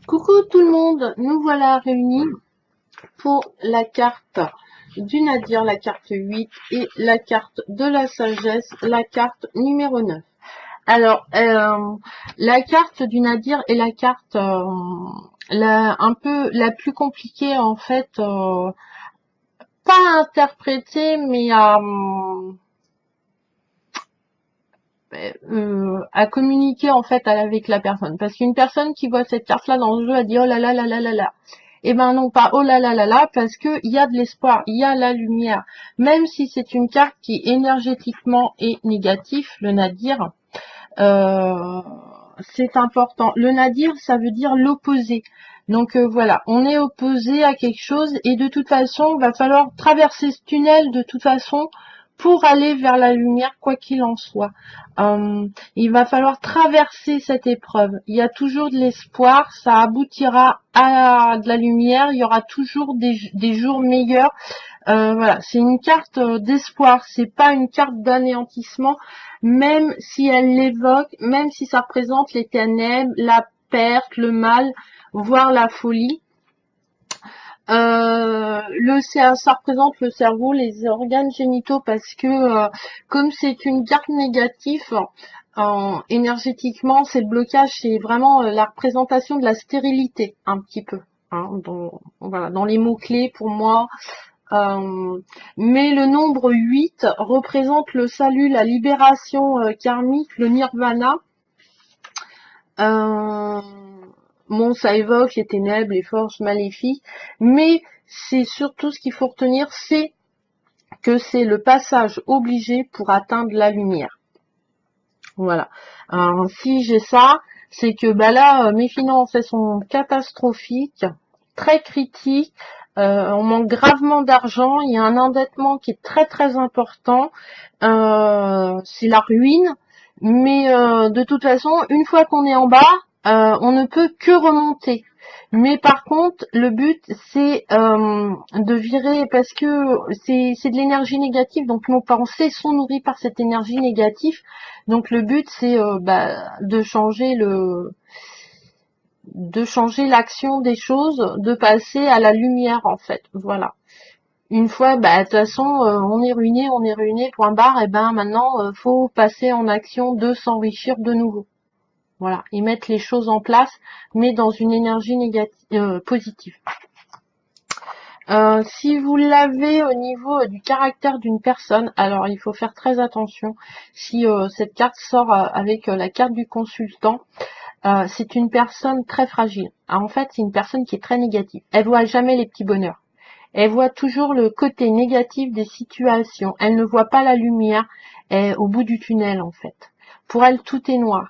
Coucou tout le monde, nous voilà réunis pour la carte du Nadir, la carte 8 et la carte de la sagesse, la carte numéro 9. Alors, la carte du Nadir est la carte un peu la plus compliquée en fait, pas à interpréter mais à communiquer en fait avec la personne. Parce qu'une personne qui voit cette carte là dans le jeu, elle dit oh là là là là là là. Eh ben non, pas oh là là là là, parce que il y a de l'espoir, il y a la lumière. Même si c'est une carte qui énergétiquement est négative, le nadir, euh, c'est important. Le nadir, ça veut dire l'opposé. Donc voilà, on est opposé à quelque chose et de toute façon, il va falloir traverser ce tunnel de toute façon pour aller vers la lumière, quoi qu'il en soit. Il va falloir traverser cette épreuve. Il y a toujours de l'espoir, ça aboutira à de la lumière, il y aura toujours des jours meilleurs. Voilà, c'est une carte d'espoir, c'est pas une carte d'anéantissement, même si elle l'évoque, même si ça représente les ténèbres, la perte, le mal, voire la folie. Ça représente le cerveau, les organes génitaux, parce que comme c'est une carte négative, énergétiquement, c'est le blocage, c'est vraiment la représentation de la stérilité, un petit peu. Hein, voilà, dans les mots-clés, pour moi, mais le nombre 8 représente le salut, la libération karmique, le nirvana. Euh, bon, ça évoque les ténèbres, les forces maléfiques, mais c'est surtout ce qu'il faut retenir, c'est que c'est le passage obligé pour atteindre la lumière. Voilà. Alors, si j'ai ça, c'est que bah là, mes finances elles sont catastrophiques, très critiques. On manque gravement d'argent. Il y a un endettement qui est très très important. C'est la ruine. Mais de toute façon, une fois qu'on est en bas, on ne peut que remonter. Mais par contre, le but, c'est de virer, parce que c'est de l'énergie négative, donc nos pensées sont nourries par cette énergie négative. Donc le but, c'est de changer l'action des choses, de passer à la lumière en fait. Voilà. Une fois, de toute façon, on est ruiné, point barre. Et ben maintenant, faut passer en action de s'enrichir de nouveau. Voilà, et mettre les choses en place, mais dans une énergie négative, positive. Si vous l'avez au niveau du caractère d'une personne, alors il faut faire très attention. Si cette carte sort avec la carte du consultant, c'est une personne très fragile. En fait, c'est une personne qui est très négative. Elle voit jamais les petits bonheurs. Elle voit toujours le côté négatif des situations. Elle ne voit pas la lumière au bout du tunnel, en fait. Pour elle, tout est noir.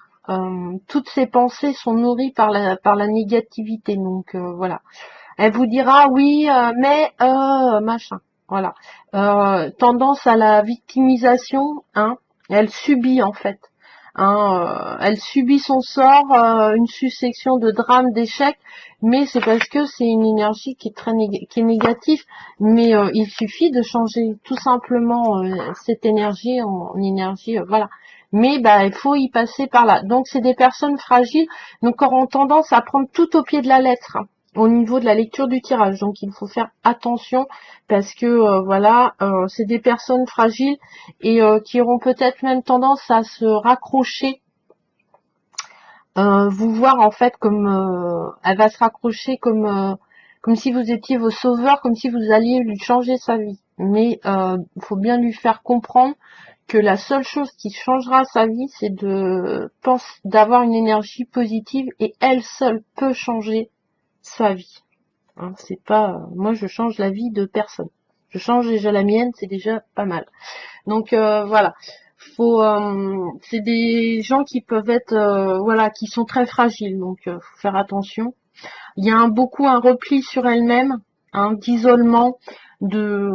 Toutes ses pensées sont nourries par la négativité. Donc voilà. Elle vous dira oui, mais machin. Voilà. Tendance à la victimisation, hein. Elle subit en fait. Hein, elle subit son sort, une succession de drames, d'échecs, mais c'est parce que c'est une énergie qui est qui est négative. Mais il suffit de changer tout simplement cette énergie en énergie, voilà. Mais il faut y passer par là. Donc c'est des personnes fragiles, donc auront tendance à prendre tout au pied de la lettre, hein, au niveau de la lecture du tirage. Donc il faut faire attention parce que c'est des personnes fragiles et qui auront peut-être même tendance à se raccrocher, vous voir en fait comme elle va se raccrocher comme si vous étiez vos sauveurs, comme si vous alliez lui changer sa vie. Mais il faut bien lui faire comprendre que la seule chose qui changera sa vie, c'est d'avoir une énergie positive et elle seule peut changer sa vie. Hein, c'est pas moi je change la vie de personne. Je change déjà la mienne, c'est déjà pas mal. Donc voilà, c'est des gens qui peuvent être qui sont très fragiles, donc faut faire attention. Il y a beaucoup un repli sur elle-même, d'isolement, de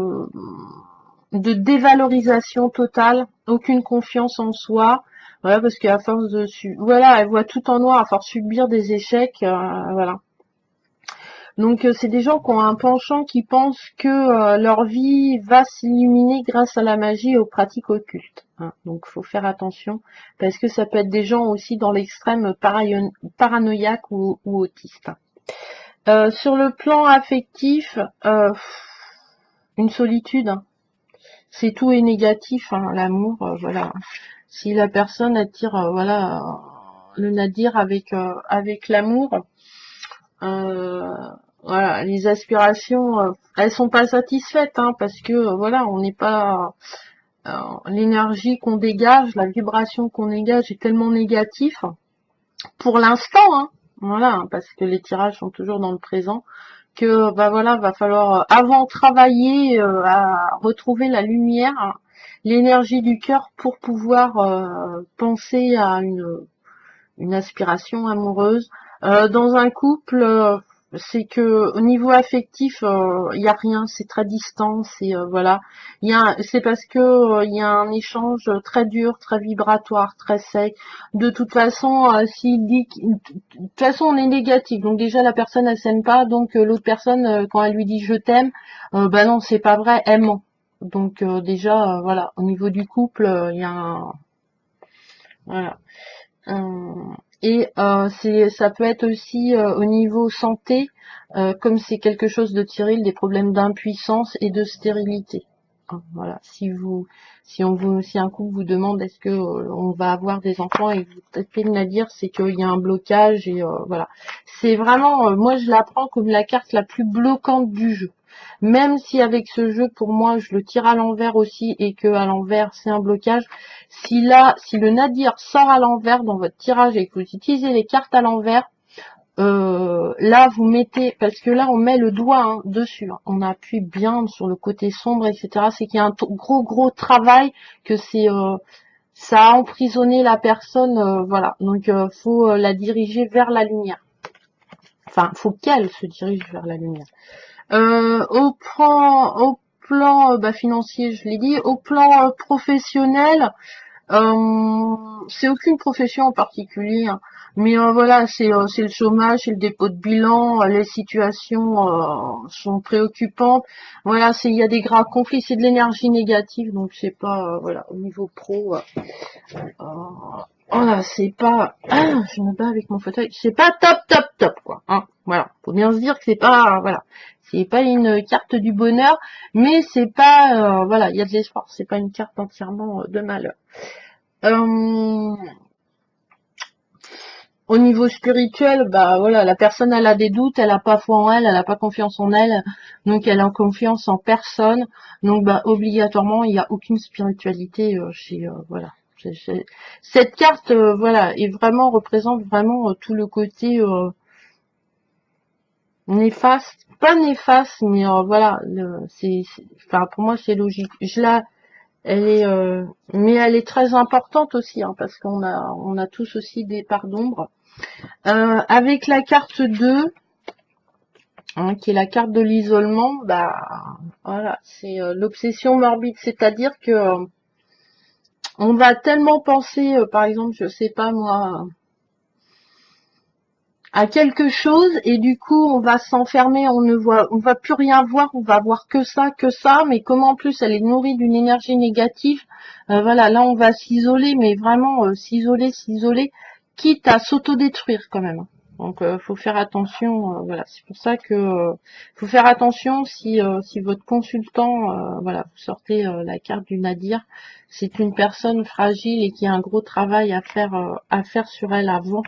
de dévalorisation totale, aucune confiance en soi. Voilà, parce qu'à force elle voit tout en noir à force de subir des échecs, voilà. Donc c'est des gens qui ont un penchant, qui pensent que leur vie va s'illuminer grâce à la magie et aux pratiques occultes. Hein. Donc faut faire attention parce que ça peut être des gens aussi dans l'extrême paranoïaque ou autiste. Sur le plan affectif, une solitude, hein. C'est tout est négatif, hein, l'amour, voilà. Si la personne attire, voilà, le nadir avec l'amour, euh, voilà, les aspirations, elles sont pas satisfaites, hein, parce que voilà, on n'est pas l'énergie qu'on dégage, la vibration qu'on dégage est tellement négative pour l'instant, hein, voilà, hein, parce que les tirages sont toujours dans le présent, que bah voilà, va falloir avant travailler à retrouver la lumière, hein, l'énergie du cœur pour pouvoir penser à une aspiration amoureuse. Dans un couple, c'est que au niveau affectif, il y a rien, c'est très distant, c'est voilà. C'est parce que il y a un échange très dur, très vibratoire, très sec. De toute façon, s'il dit, de toute façon, on est négatif. Donc déjà, la personne elle s'aime pas, donc l'autre personne, quand elle lui dit je t'aime, bah non, c'est pas vrai, elle ment. Donc déjà, voilà, au niveau du couple, il y a un, voilà. Et ça peut être aussi au niveau santé, comme c'est quelque chose de tiril, des problèmes d'impuissance et de stérilité. Hein, voilà. Si un couple vous demande est-ce que on va avoir des enfants et que vous tapez le dire, c'est qu'il y a un blocage et voilà. C'est vraiment, moi je la prends comme la carte la plus bloquante du jeu. Même si avec ce jeu, pour moi, je le tire à l'envers aussi et que à l'envers c'est un blocage. Si le nadir sort à l'envers dans votre tirage et que vous utilisez les cartes à l'envers, là vous mettez, parce que là on met le doigt dessus, hein. On appuie bien sur le côté sombre, etc. C'est qu'il y a un gros travail, que ça a emprisonné la personne, voilà. Donc faut la diriger vers la lumière. Enfin, faut qu'elle se dirige vers la lumière. Au plan financier, je l'ai dit. Au plan professionnel, c'est aucune profession en particulier, hein. Mais voilà, c'est le chômage, c'est le dépôt de bilan, les situations sont préoccupantes. Voilà, il y a des graves conflits, c'est de l'énergie négative, donc c'est pas voilà, au niveau pro. Voilà, c'est pas je me bats avec mon fauteuil, c'est pas top quoi, hein. Voilà, faut bien se dire que c'est pas voilà, c'est pas une carte du bonheur, mais c'est pas voilà, il y a de l'espoir, c'est pas une carte entièrement de malheur. Euh, Au niveau spirituel, bah voilà, la personne elle a des doutes, elle a pas foi en elle, elle a pas confiance en elle, donc elle a confiance en personne, donc bah obligatoirement il n'y a aucune spiritualité chez voilà. Cette carte voilà est vraiment représente vraiment tout le côté néfaste, pas néfaste, mais voilà, enfin pour moi c'est logique. Elle est mais elle est très importante aussi, hein, parce on a tous aussi des parts d'ombre. Avec la carte 2, hein, qui est la carte de l'isolement, bah voilà, c'est l'obsession morbide, c'est-à-dire que on va tellement penser, par exemple, je sais pas moi, à quelque chose, et du coup on va s'enfermer, on va plus rien voir, on va voir que ça, mais comme en plus elle est nourrie d'une énergie négative, voilà, là on va s'isoler, mais vraiment s'isoler, quitte à s'autodétruire quand même. Donc faut faire attention, voilà, c'est pour ça que faut faire attention si votre consultant, voilà, vous sortez la carte du nadir, c'est une personne fragile et qui a un gros travail à faire sur elle avant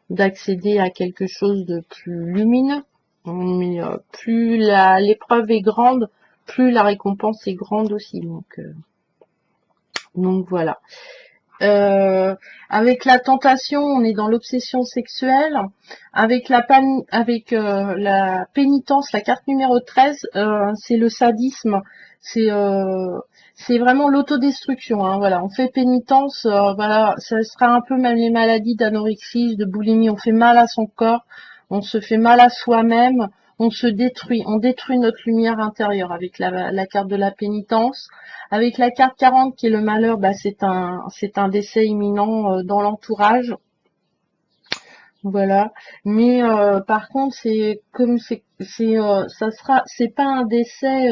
d'accéder à quelque chose de plus lumineux. Mais plus l'épreuve est grande, plus la récompense est grande aussi. Donc voilà. Avec la tentation, on est dans l'obsession sexuelle. Avec la pénitence, la carte numéro 13, c'est le sadisme. C'est euh, c'est vraiment l'autodestruction, hein, voilà, on fait pénitence, voilà, ça sera un peu même les maladies d'anorexie, de boulimie, on fait mal à son corps, on se fait mal à soi-même, on détruit notre lumière intérieure avec la carte de la pénitence. Avec la carte 40 qui est le malheur, bah, c'est un décès imminent dans l'entourage. Voilà. Mais par contre, c'est pas un décès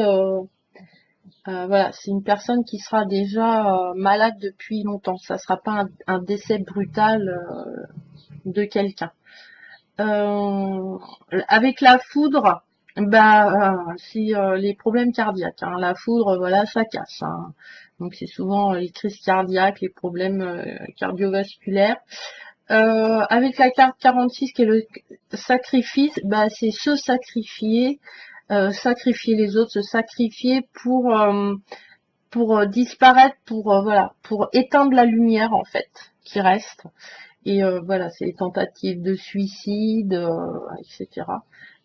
voilà, c'est une personne qui sera déjà malade depuis longtemps. Ça sera pas un décès brutal de quelqu'un. Avec la foudre, bah, c'est les problèmes cardiaques. Hein. La foudre, voilà, ça casse. Hein. Donc c'est souvent les crises cardiaques, les problèmes cardiovasculaires. Avec la carte 46 qui est le sacrifice, bah, c'est se sacrifier, sacrifier les autres, se sacrifier pour disparaître, voilà, pour éteindre la lumière en fait qui reste. Et voilà, c'est les tentatives de suicide, etc.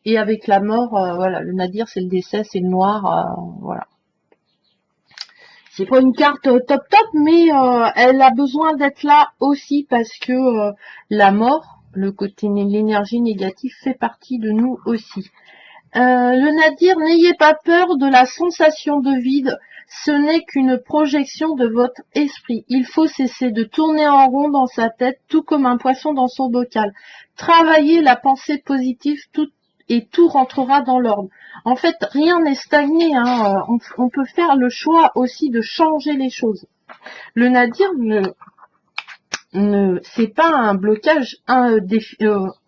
Et avec la mort, voilà, le nadir, c'est le décès, c'est le noir, voilà. C'est pas une carte top top, mais elle a besoin d'être là aussi parce que la mort, le côté l'énergie négative, fait partie de nous aussi. Le nadir, n'ayez pas peur de la sensation de vide, ce n'est qu'une projection de votre esprit. Il faut cesser de tourner en rond dans sa tête, tout comme un poisson dans son bocal. Travaillez la pensée positive, et tout rentrera dans l'ordre. En fait, rien n'est stagné. Hein. On peut faire le choix aussi de changer les choses. Le nadir c'est pas un blocage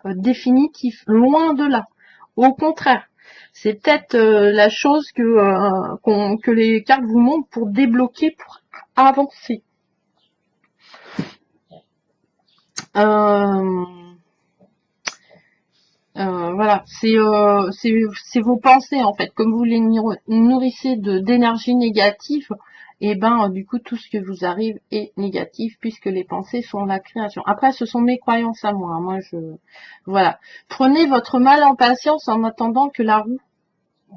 définitif, loin de là. Au contraire. C'est peut-être la chose que les cartes vous montrent pour débloquer, pour avancer. Voilà, c'est vos pensées en fait. Comme vous les nourrissez d'énergie négative, et ben du coup tout ce que vous arrive est négatif puisque les pensées sont la création. Après, ce sont mes croyances à moi. Moi, voilà. Prenez votre mal en patience en attendant que la roue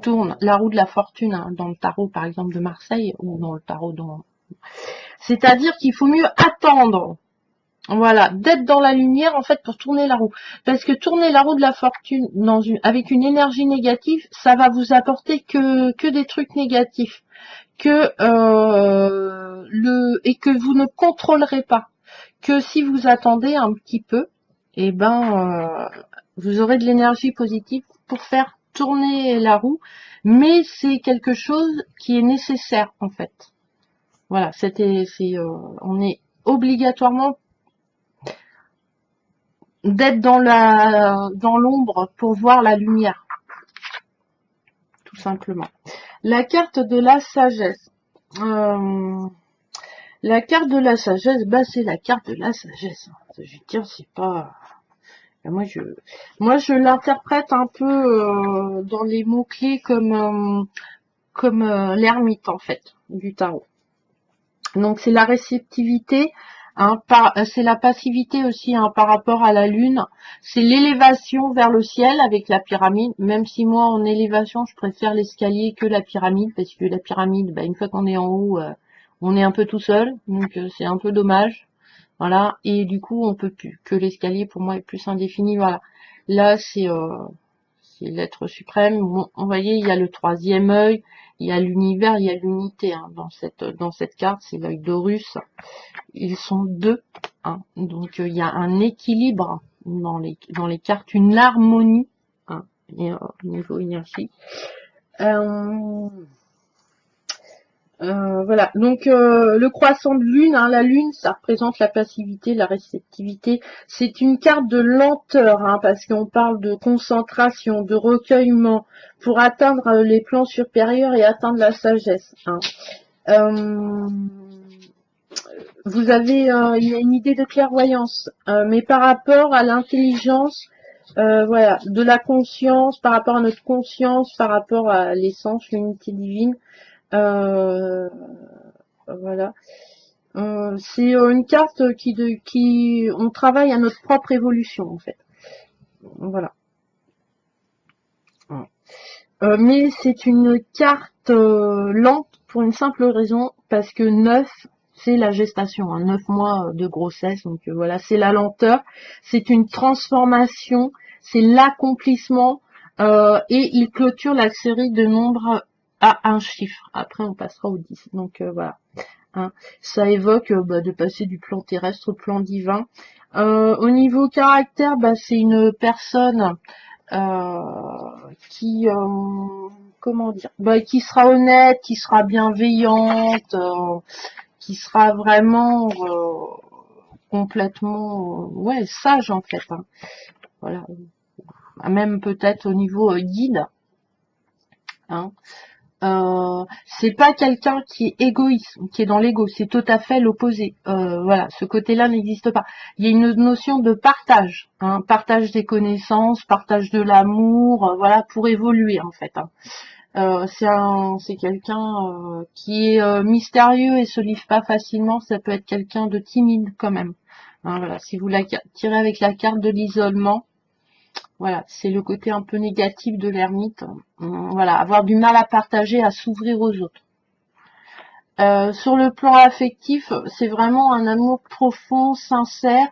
tourne, la roue de la fortune, hein, dans le tarot par exemple de Marseille ou dans le tarot c'est-à-dire qu'il faut mieux attendre, voilà, d'être dans la lumière en fait pour tourner la roue, parce que tourner la roue de la fortune avec une énergie négative, ça va vous apporter que des trucs négatifs, et que vous ne contrôlerez pas, que si vous attendez un petit peu, et ben vous aurez de l'énergie positive pour faire tourner la roue, mais c'est quelque chose qui est nécessaire en fait. Voilà, on est obligatoirement d'être dans l'ombre pour voir la lumière, tout simplement. La carte de la sagesse. La carte de la sagesse, bah c'est la carte de la sagesse. Je veux dire, c'est pas. Moi, je l'interprète un peu dans les mots-clés comme l'ermite, en fait, du tarot. Donc, c'est la réceptivité, hein, c'est la passivité aussi hein, par rapport à la lune. C'est l'élévation vers le ciel avec la pyramide, même si moi, en élévation, je préfère l'escalier que la pyramide, parce que la pyramide, bah, une fois qu'on est en haut, on est un peu tout seul, donc c'est un peu dommage. Voilà, et du coup, on peut plus, que l'escalier, pour moi, est plus indéfini, voilà. Là, c'est l'être suprême. Bon, vous voyez, il y a le troisième œil, il y a l'univers, il y a l'unité hein, dans cette carte, c'est l'œil d'Horus. Ils sont deux, hein, donc il y a un équilibre dans les cartes, une harmonie hein, au niveau énergie. Voilà, donc le croissant de lune, hein, la lune, ça représente la passivité, la réceptivité. C'est une carte de lenteur, hein, parce qu'on parle de concentration, de recueillement, pour atteindre les plans supérieurs et atteindre la sagesse. Hein. Vous avez il y a une idée de clairvoyance, mais par rapport à l'intelligence, voilà, de la conscience, par rapport à notre conscience, par rapport à l'essence, l'unité divine. Voilà. C'est une carte qui on travaille à notre propre évolution en fait. Voilà. Mais c'est une carte lente pour une simple raison, parce que 9 c'est la gestation, hein, 9 mois de grossesse, donc voilà, c'est la lenteur, c'est une transformation, c'est l'accomplissement, et il clôture la série de nombres à un chiffre. Après on passera au 10, donc voilà. Hein. Ça évoque de passer du plan terrestre au plan divin. Au niveau caractère, c'est une personne qui comment dire, qui sera honnête, qui sera bienveillante, qui sera vraiment complètement ouais sage en fait. Hein. Voilà. même peut-être au niveau guide. Hein. C'est pas quelqu'un qui est égoïste, qui est dans l'ego, c'est tout à fait l'opposé. Voilà, ce côté-là n'existe pas. Il y a une notion de partage, hein, partage des connaissances, partage de l'amour, voilà, pour évoluer en fait. Hein. C'est quelqu'un qui est mystérieux et se livre pas facilement. Ça peut être quelqu'un de timide quand même. Hein, voilà, si vous la tirez avec la carte de l'isolement. Voilà, c'est le côté un peu négatif de l'ermite. Voilà, avoir du mal à partager, à s'ouvrir aux autres. Sur le plan affectif, c'est vraiment un amour profond, sincère,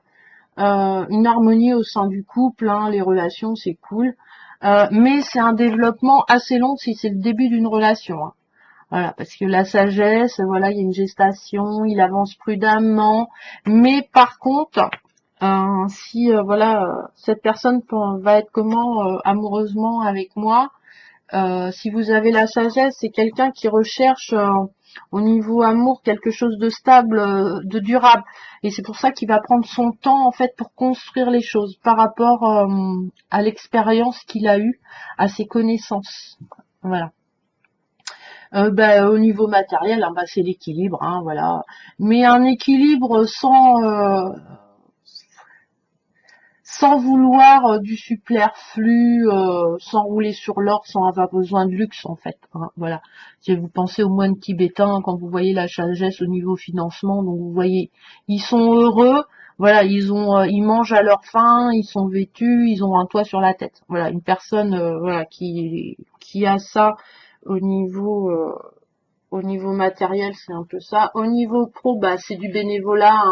une harmonie au sein du couple, hein, les relations, c'est cool. Mais c'est un développement assez long si c'est le début d'une relation. Hein. Voilà, parce que la sagesse, voilà, il y a une gestation, il avance prudemment. Mais par contre, si voilà, cette personne va être comment amoureusement avec moi, si vous avez la sagesse, c'est quelqu'un qui recherche au niveau amour quelque chose de stable, de durable. Et c'est pour ça qu'il va prendre son temps en fait pour construire les choses par rapport à l'expérience qu'il a eue, à ses connaissances. Voilà. Au niveau matériel, hein, c'est l'équilibre, hein, voilà. Mais un équilibre sans vouloir du superflu, sans rouler sur l'or, sans avoir besoin de luxe en fait. Hein, voilà. Si vous pensez aux moines tibétains, quand vous voyez la sagesse au niveau financement, donc vous voyez, ils sont heureux. Voilà, ils mangent à leur faim, ils sont vêtus, ils ont un toit sur la tête. Voilà, une personne, voilà, qui a ça au niveau matériel, c'est un peu ça. Au niveau pro, c'est du bénévolat.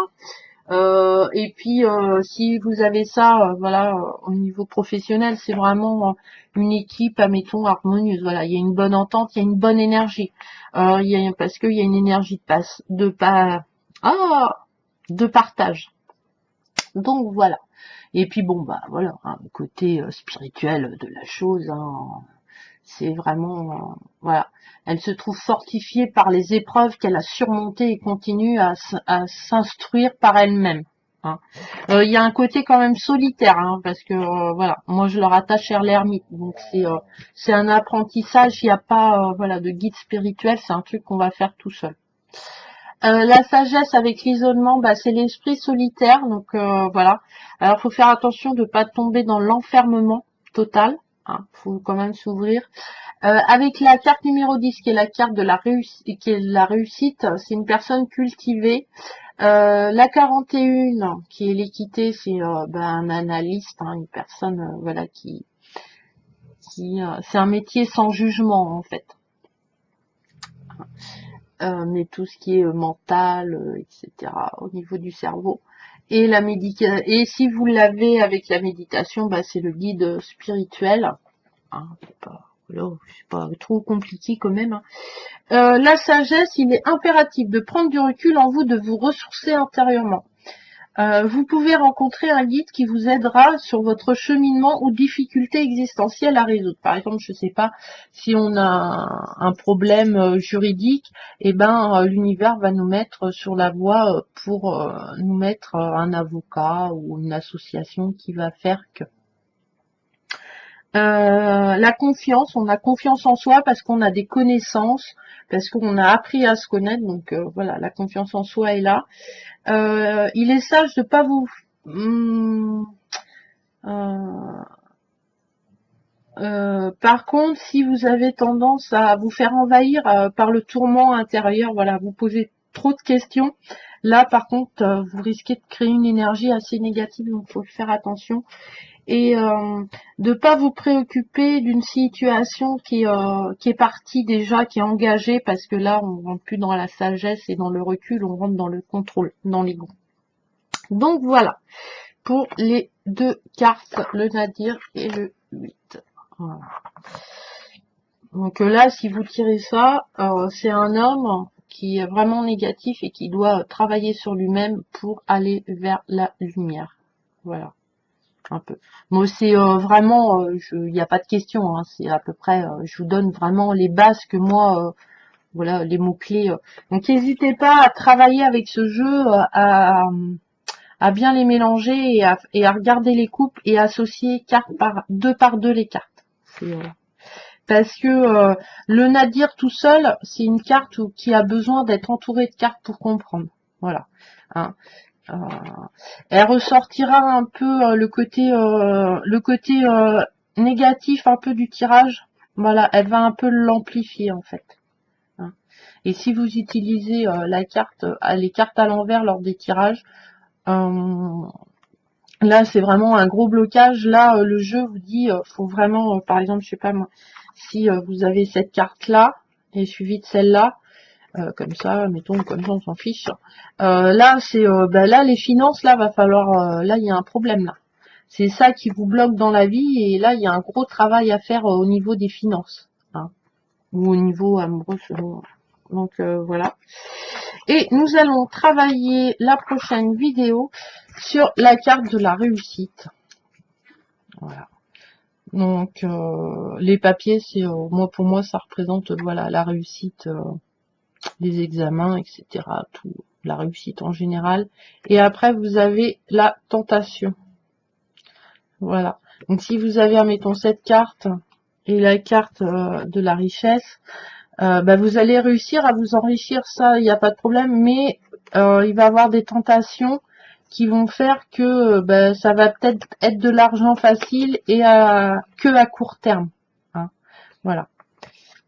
Hein. Et puis, si vous avez ça, voilà, au niveau professionnel, c'est vraiment une équipe, admettons, harmonieuse. Voilà, il y a une bonne entente, il y a une bonne énergie. Parce qu'il y a une énergie de partage. Donc voilà. Et puis bon, voilà, hein, le côté spirituel de la chose. Hein, c'est vraiment, voilà. Elle se trouve fortifiée par les épreuves qu'elle a surmontées et continue à s'instruire par elle-même. Hein. Il y a un côté quand même solitaire, hein, parce que voilà, moi je le rattache à l'ermite, donc c'est un apprentissage. Il n'y a pas voilà de guide spirituel, c'est un truc qu'on va faire tout seul. La sagesse avec l'isolement, c'est l'esprit solitaire, donc voilà. Alors faut faire attention de ne pas tomber dans l'enfermement total. Hein, faut quand même s'ouvrir. Avec la carte numéro 10, qui est la carte de la réussite, c'est une personne cultivée. La 41, qui est l'équité, c'est un analyste, hein, une personne voilà qui c'est un métier sans jugement en fait. Mais tout ce qui est mental, etc. au niveau du cerveau. Et et si vous l'avez avec la méditation, c'est le guide spirituel. Hein, c'est pas trop compliqué quand même. Hein. La sagesse, il est impératif de prendre du recul en vous, de vous ressourcer intérieurement. Vous pouvez rencontrer un guide qui vous aidera sur votre cheminement ou difficultés existentielles à résoudre. Par exemple, je ne sais pas, si on a un problème juridique, l'univers va nous mettre sur la voie pour nous mettre un avocat ou une association qui va faire que. La confiance, on a confiance en soi parce qu'on a des connaissances, parce qu'on a appris à se connaître, donc voilà, la confiance en soi est là. Il est sage de pas vous par contre, si vous avez tendance à vous faire envahir par le tourment intérieur, voilà, vous posez trop de questions. Là, par contre, vous risquez de créer une énergie assez négative, donc il faut faire attention. Et de pas vous préoccuper d'une situation qui est partie déjà, qui est engagée, parce que là, on rentre plus dans la sagesse et dans le recul, on rentre dans le contrôle, dans l'ego. Donc voilà, pour les deux cartes, le Nadir et le 8. Voilà. Donc là, si vous tirez ça, c'est un homme qui est vraiment négatif et qui doit travailler sur lui-même pour aller vers la lumière. Voilà, un peu. Moi, c'est vraiment, il n'y a pas de question, hein, c'est à peu près, je vous donne vraiment les bases que moi, voilà, les mots-clés. Donc n'hésitez pas à travailler avec ce jeu, à bien les mélanger et à regarder les coupes et associer carte par deux les cartes. Parce que le Nadir tout seul, c'est une carte qui a besoin d'être entourée de cartes pour comprendre. Voilà. Hein. Elle ressortira un peu le côté négatif un peu du tirage. Voilà, elle va un peu l'amplifier en fait. Hein. Et si vous utilisez les cartes à l'envers lors des tirages, là c'est vraiment un gros blocage. Là, le jeu vous dit, faut vraiment, par exemple, je sais pas moi, si vous avez cette carte là et suivi de celle-là. Comme ça, mettons, comme ça, on s'en fiche. Là, c'est, là, les finances, là, va falloir, là, il y a un problème, là. C'est ça qui vous bloque dans la vie, et là, il y a un gros travail à faire au niveau des finances, hein, ou au niveau amoureux, selon. Donc, voilà. Et nous allons travailler la prochaine vidéo sur la carte de la réussite. Voilà. Donc, les papiers, c'est, pour moi, ça représente, voilà, la réussite, les examens, etc. Tout, la réussite en général. Et après, vous avez la tentation. Voilà. Donc, si vous avez, admettons, cette carte et la carte de la richesse, vous allez réussir à vous enrichir, ça, il n'y a pas de problème, mais il va y avoir des tentations qui vont faire que ça va peut-être être de l'argent facile et que à court terme. Hein. Voilà.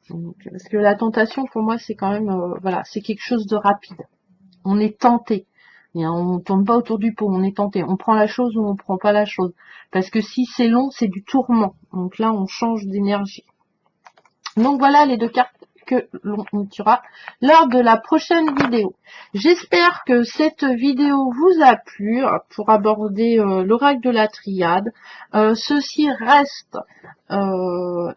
Donc, parce que la tentation, pour moi, c'est quand même, voilà, c'est quelque chose de rapide. On est tenté. Et on ne tourne pas autour du pot, on est tenté. On prend la chose ou on prend pas la chose. Parce que si c'est long, c'est du tourment. Donc là, on change d'énergie. Donc voilà les deux cartes que l'on tirera lors de la prochaine vidéo. J'espère que cette vidéo vous a plu pour aborder l'oracle de la triade. Ceci reste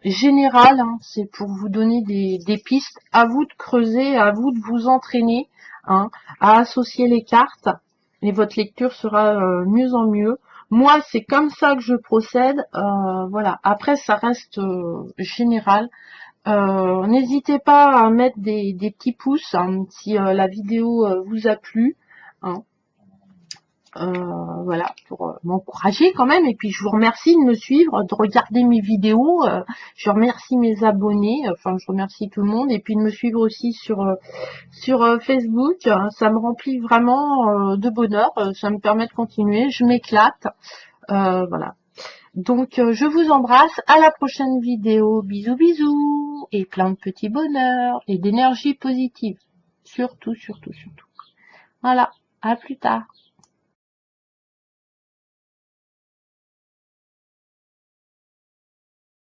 général, hein, c'est pour vous donner des pistes. À vous de creuser, à vous de vous entraîner hein, à associer les cartes et votre lecture sera mieux en mieux. Moi, c'est comme ça que je procède. Voilà. Après, ça reste général. N'hésitez pas à mettre des petits pouces hein, si la vidéo vous a plu. Hein. Voilà, pour m'encourager quand même. Et puis, je vous remercie de me suivre, de regarder mes vidéos. Je remercie mes abonnés. Enfin, je remercie tout le monde. Et puis, de me suivre aussi sur Facebook. Ça me remplit vraiment de bonheur. Ça me permet de continuer. Je m'éclate. Voilà. Donc, je vous embrasse. À la prochaine vidéo. Bisous, bisous. Et plein de petits bonheurs. Et d'énergie positive. Surtout, surtout, surtout. Voilà. À plus tard.